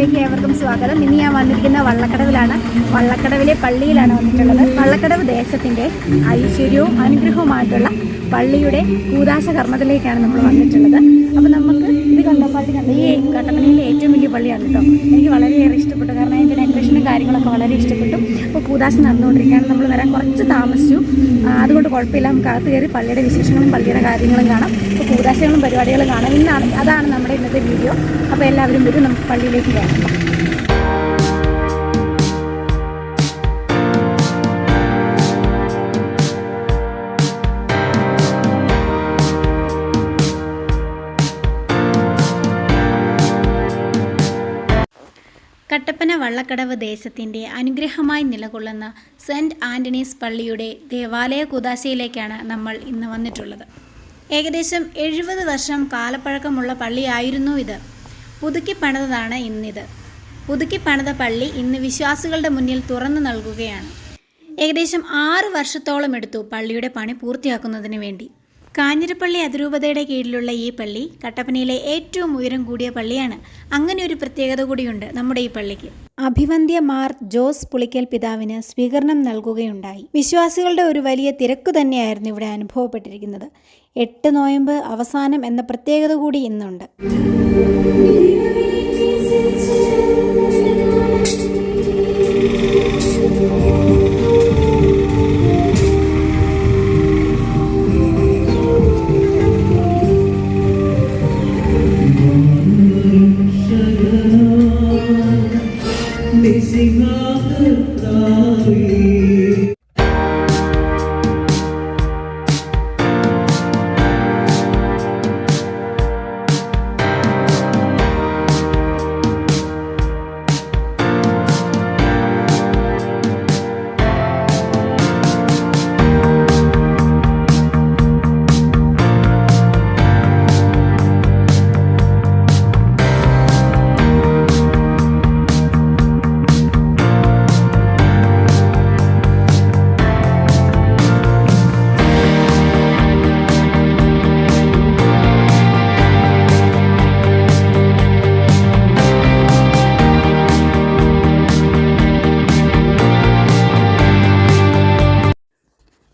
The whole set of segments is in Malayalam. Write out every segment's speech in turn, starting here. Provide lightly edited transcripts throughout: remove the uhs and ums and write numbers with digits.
വീഡിയോയിലേക്ക് ഏവർക്കും സ്വാഗതം. ഇന്ന് ഞാൻ വന്നിരിക്കുന്ന വള്ളക്കടവിലാണ്. വള്ളക്കടവിലെ പള്ളിയിലാണ് വന്നിട്ടുള്ളത്. വള്ളക്കടവ് ദേശത്തിൻ്റെ ഐശ്വര്യവും അനുഗ്രഹവുമായിട്ടുള്ള പള്ളിയുടെ കൂദാശ കർമ്മത്തിലേക്കാണ് നമ്മൾ വന്നിട്ടുള്ളത്. അപ്പോൾ നമുക്ക് ഇത് പള്ളി കണ്ട ഈ കട്ടപ്പനയിലെ ഏറ്റവും വലിയ പള്ളിയാണ് കേട്ടോ. എനിക്ക് വളരെയേറെ ഇഷ്ടപ്പെട്ടു, കാരണം അതിൻ്റെ ഡെക്കറേഷനും കാര്യങ്ങളൊക്കെ വളരെ ഇഷ്ടപ്പെട്ടു. അപ്പോൾ കൂദാശ നടന്നുകൊണ്ടിരിക്കുകയാണ്. നമ്മൾ വരാൻ കുറച്ച് താമസിച്ചു, അതുകൊണ്ട് കുഴപ്പമില്ല. നമുക്ക് അകത്ത് കയറി പള്ളിയുടെ വിശേഷങ്ങളും പള്ളിയുടെ കാര്യങ്ങളും കാണാം. അപ്പോൾ കൂദാശകളും പരിപാടികളും കാണാം. അതാണ് നമ്മുടെ ഇന്നത്തെ വീഡിയോ. അപ്പോൾ എല്ലാവരും വരും, നമുക്ക് പള്ളിയിലേക്ക് കയറാം. കട്ടപ്പന വള്ളക്കടവ് ദേശത്തിൻ്റെ അനുഗ്രഹമായി നിലകൊള്ളുന്ന സെൻറ്റ് ആൻ്റണീസ് പള്ളിയുടെ ദേവാലയ കൂദാശയിലേക്കാണ് നമ്മൾ ഇന്ന് വന്നിട്ടുള്ളത്. ഏകദേശം 70 വർഷം കാലപ്പഴക്കമുള്ള പള്ളിയായിരുന്നു ഇത്. പുതുക്കി പണിതാണ് ഇന്നിത്. പുതുക്കി പണിത പള്ളി ഇന്ന് വിശ്വാസികളുടെ മുന്നിൽ തുറന്നു നൽകുകയാണ്. ഏകദേശം 6 വർഷത്തോളം എടുത്തു പള്ളിയുടെ പണി പൂർത്തിയാക്കുന്നതിന് വേണ്ടി. കാഞ്ഞിരപ്പള്ളി അതിരൂപതയുടെ കീഴിലുള്ള ഈ പള്ളി കട്ടപ്പനയിലെ ഏറ്റവും ഉയരം കൂടിയ പള്ളിയാണ്. അങ്ങനെ ഒരു പ്രത്യേകത കൂടിയുണ്ട് നമ്മുടെ ഈ പള്ളിക്ക്. അഭിവന്ദ്യ മാർ ജോസ് പുളിക്കൽ പിതാവിന് സ്വീകരണം നൽകുകയുണ്ടായി. വിശ്വാസികളുടെ ഒരു വലിയ തിരക്ക് തന്നെയായിരുന്നു ഇവിടെ അനുഭവപ്പെട്ടിരിക്കുന്നത്. 8 നോയമ്പ് അവസാനം എന്ന പ്രത്യേകത കൂടി ഇന്നുണ്ട്.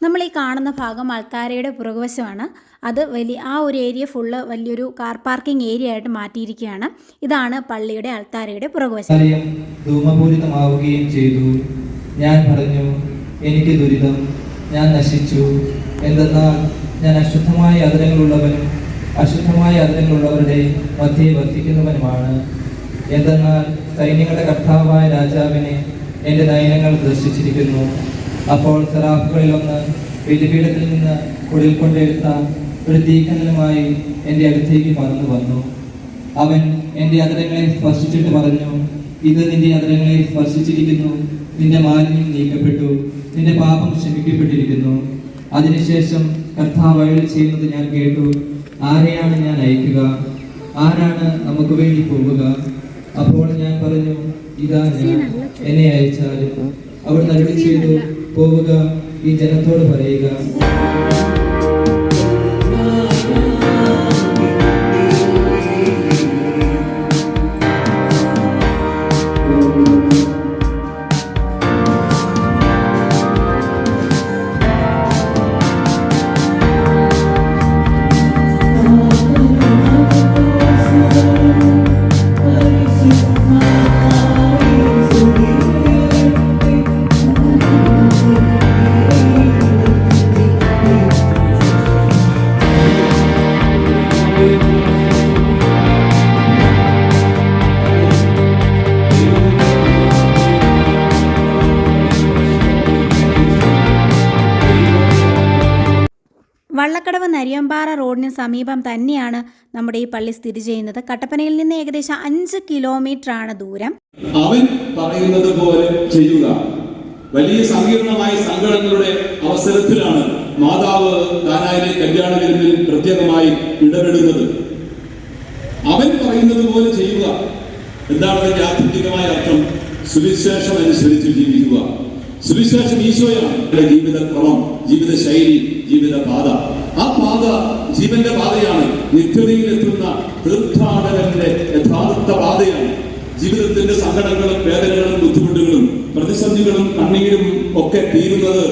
നമ്മൾ ഈ കാണുന്ന ഭാഗം അൾത്താരയുടെ പുറകുവശമാണ്. അത് ആ ഒരു ഏരിയ ഫുള്ള് വലിയൊരു കാർ പാർക്കിംഗ് ഏരിയ ആയിട്ട് മാറ്റിയിരിക്കുകയാണ്. ഇതാണ് പള്ളിയുടെ അൾത്താരയുടെ പുറകുവശം. ധൂമപൂരിതമാവുകയും ചെയ്തു. ഞാൻ പറഞ്ഞു, എനിക്ക് ദുരിതം, ഞാൻ നശിച്ചു. എന്തെന്നാൽ ഞാൻ അശുദ്ധമായ അതിരങ്ങളുള്ളവനും അശുദ്ധമായ അതിരങ്ങളുള്ളവരുടെ മധ്യേ വർദ്ധിക്കുന്നവനുമാണ്. എന്തെന്നാൽ സൈന്യങ്ങളുടെ കർത്താവായ രാജാവിനെ എൻ്റെ നയനങ്ങൾ ദർശിച്ചിരിക്കുന്നു. അപ്പോൾ സെറാഫുകളിലൊന്ന് ബലിപീഠത്തിൽ നിന്ന് കുടിൽ കൊണ്ടെടുത്ത ഒരു തീക്കനലുമായി എൻ്റെ അടുത്തേക്ക് പറന്നു വന്നു. അവൻ എൻ്റെ അതിരങ്ങളെ സ്പർശിച്ചിട്ട് പറഞ്ഞു, ഇത് നിന്റെ അതിരങ്ങളെ സ്പർശിച്ചിരിക്കുന്നു. നിന്റെ മാലിന്യം നീക്കപ്പെട്ടു, നിന്റെ പാപം ക്ഷമിക്കപ്പെട്ടിരിക്കുന്നു. അതിനുശേഷം കർത്താവ് അരുളി ചെയ്യുന്നത് ഞാൻ കേട്ടു. ആരെയാണ് ഞാൻ അയക്കുക? ആരാണ് നമുക്ക് വേണ്ടി പോവുക? അപ്പോൾ ഞാൻ പറഞ്ഞു, ഇതാ ഞാൻ, എന്നെ അയച്ചാലും. അവർ അരുളി ചെയ്തു, പോവുക, ഈ ജനത്തോട് പറയുക. വള്ളക്കടവ് നരിയമ്പാറ റോഡിന് സമീപം തന്നെയാണ് നമ്മുടെ ഈ പള്ളി സ്ഥിതി ചെയ്യുന്നത്. കട്ടപ്പനയിൽ നിന്ന് ഏകദേശം 5 കിലോമീറ്റർ ആണ് ദൂരം. അവൻ പറയുന്നത് പോലെ ചെയ്യുക. വലിയ സങ്കീർണമായ സങ്കടങ്ങളുടെ അവസരത്തിലാണ് മാതാവ് കാനായിലെ കല്യാണ വിരുന്നിൽ പ്രത്യേകമായി ഇടപെടുന്നത്. അവൻ പറയുന്നത് പോലെ ചെയ്യുക. എന്താണ് അതിന്റെ ആത്യന്തികമായ അർത്ഥം? സുവിശേഷം അനുസരിച്ച് ജീവിക്കുക. സുവിശേഷം ഈശോയാണ്. ജീവിത ക്രമം, ജീവിത ശൈലി, ജീവിത പാത. ആ പാത ജീവന്റെ പാതയാണ്. നിത്യതയിലെത്തുന്ന തീർത്ഥാടകന്റെ യഥാർത്ഥ പാതയാണ്. ജീവിതത്തിന്റെ സങ്കടങ്ങളും വേദനകളും ബുദ്ധിമുട്ടുകളും പ്രതിസന്ധികളും കണ്ണീരും ഒക്കെ തീരുന്നത്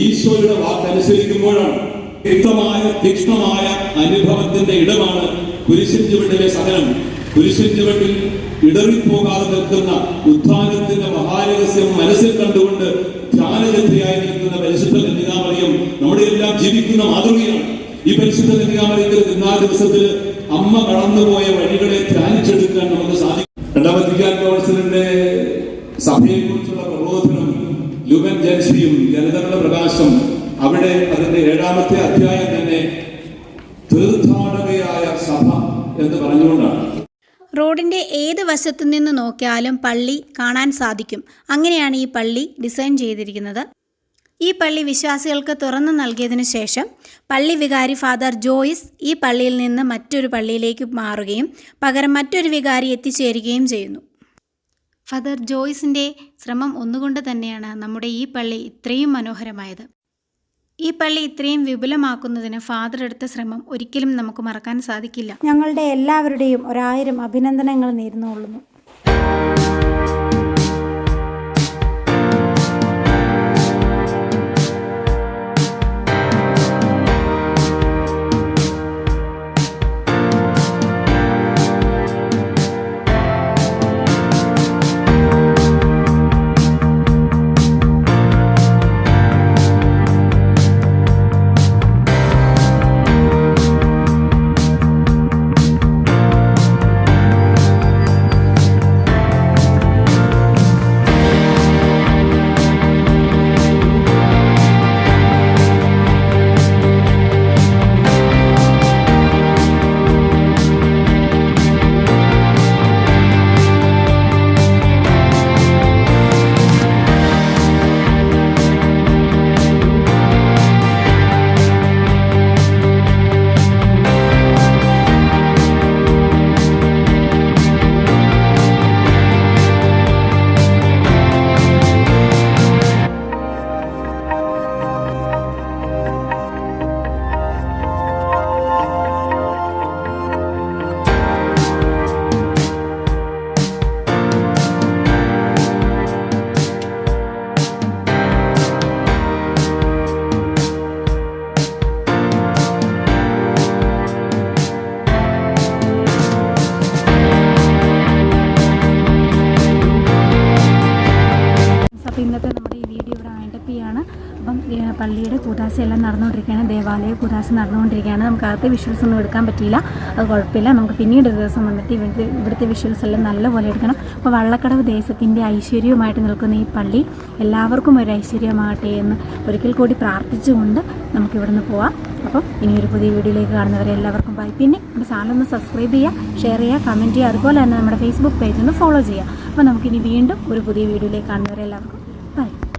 ഈശോയുടെ വാക്കനുസരിക്കുമ്പോഴാണ്. വ്യക്തമായ തീക്ഷ്ണമായ അനുഭവത്തിന്റെ ഇടമാണ് കുരിശിൻ ചുവട്ടിലെ സഹനം. കുരിശിൻ ചുവട്ടിൽ ഇടറിപ്പോകാതെ നിൽക്കുന്ന ഉദ്ധാനത്തിന്റെ മഹാരഹസ്യം മനസ്സിൽ കണ്ടുകൊണ്ട് ധ്യാനചര്യയായി നിൽക്കുന്ന പരിശുദ്ധ കന്യകാമറിയം നമ്മുടെ എല്ലാം ജീവിക്കുന്ന മാതൃകയാണ്. ഈ പരിശുദ്ധ കന്യകാമറിയത്തിൽ ഇന്നാ ദിവസത്തിൽ അമ്മ കടന്നുപോയ വഴികളെ ധ്യാനിച്ചെടുക്കാൻ നമുക്ക് സാധിക്കും. രണ്ടാം വത്തിക്കാൻ കൗൺസിലിന്റെ സഭയെ കുറിച്ചുള്ള പ്രബോധനം, ലുമൻ ജൻസിയും ജനതകളുടെ പ്രകാശം, അവിടെ അതിന്റെ 7ാമത്തെ അധ്യായം തന്നെ തീർത്ഥാടകയായ സഭ എന്ന് പറഞ്ഞുകൊണ്ടാണ്. റോഡിൻ്റെ ഏത് വശത്തു നിന്ന് നോക്കിയാലും പള്ളി കാണാൻ സാധിക്കും. അങ്ങനെയാണ് ഈ പള്ളി ഡിസൈൻ ചെയ്തിരിക്കുന്നത്. ഈ പള്ളി വിശ്വാസികൾക്ക് തുറന്നു നൽകിയതിനു ശേഷം പള്ളി വികാരി ഫാദർ ജോയിസ് ഈ പള്ളിയിൽ നിന്ന് മറ്റൊരു പള്ളിയിലേക്ക് മാറുകയും പകരം മറ്റൊരു വികാരി എത്തിച്ചേരുകയും ചെയ്യുന്നു. ഫാദർ ജോയിസിൻ്റെ ശ്രമം ഒന്നുകൊണ്ട് തന്നെയാണ് നമ്മുടെ ഈ പള്ളി ഇത്രയും മനോഹരമായത്. ഈ പള്ളി ഇത്രയും വിപുലമാക്കുന്നതിന് ഫാദർ എടുത്ത ശ്രമം ഒരിക്കലും നമുക്ക് മറക്കാൻ സാധിക്കില്ല. ഞങ്ങളുടെ എല്ലാവരുടെയും 1000 അഭിനന്ദനങ്ങൾ നേർന്നുകൊള്ളുന്നു. ഇന്നത്തെ നമ്മുടെ ഈ വീഡിയോ ഇവിടെ വൈൻഡപ്പ് ചെയ്യാണ്. അപ്പം പള്ളിയുടെ കൂദാശയെല്ലാം നടന്നുകൊണ്ടിരിക്കുകയാണ്, ദേവാലയ കൂദാശ നടന്നുകൊണ്ടിരിക്കുകയാണ്. നമുക്ക് അകത്തെ വിഷ്വൽസ് ഒന്നും എടുക്കാൻ പറ്റിയില്ല, അത് കുഴപ്പമില്ല. നമുക്ക് പിന്നീട് ഒരു ദിവസം വന്നിട്ട് ഇവിടുത്തെ വിഷ്വൽസ് എല്ലാം നല്ലപോലെ എടുക്കണം. അപ്പോൾ വള്ളക്കടവ് ദേശത്തിൻ്റെ ഐശ്വര്യവുമായിട്ട് നിൽക്കുന്ന ഈ പള്ളി എല്ലാവർക്കും ഒരു ഐശ്വര്യമാകട്ടെ എന്ന് ഒരിക്കൽ കൂടി പ്രാർത്ഥിച്ചുകൊണ്ട് നമുക്കിവിടുന്ന് പോവാം. അപ്പം ഇനിയൊരു പുതിയ വീഡിയോയിലേക്ക് കാണുന്നവരെ എല്ലാവർക്കും ബൈ. പിന്നെ നമ്മുടെ ചാനലൊന്ന് സബ്സ്ക്രൈബ് ചെയ്യുക, ഷെയർ ചെയ്യുക, കമൻറ്റ് ചെയ്യുക, അതുപോലെ തന്നെ നമ്മുടെ ഫേസ്ബുക്ക് പേജ് ഒന്ന് ഫോളോ ചെയ്യുക. അപ്പോൾ നമുക്കിനി വീണ്ടും ഒരു പുതിയ വീഡിയോയിലേക്ക് കാണുന്നവരെ എല്ലാവർക്കും